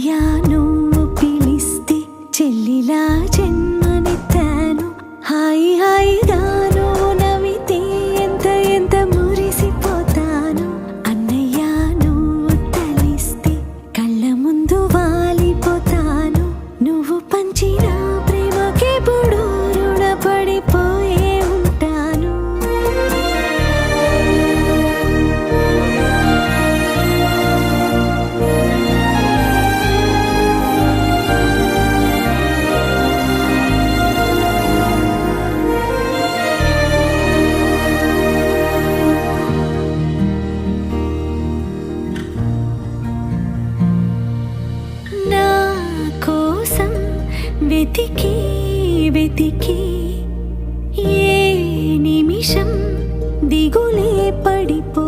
అన్నయ్య నువ్వు పిలిస్తే చెల్లిలా జన్మనెత్తాను. హాయి హాయిగా నువ్వు నవ్వితే ఎంత ఎంత మురిసిపోతాను. అన్నయ్య నువ్వు తలిస్తే కళ్ళ ముందు వాలిపోతాను. నువ్వు పంచిన ప్రేమకెప్పుడు రుణపడిపోయే ఉంటాను. నా కోసం వెతికి వెతికి ఏ నిమిషం దిగులే పడిపో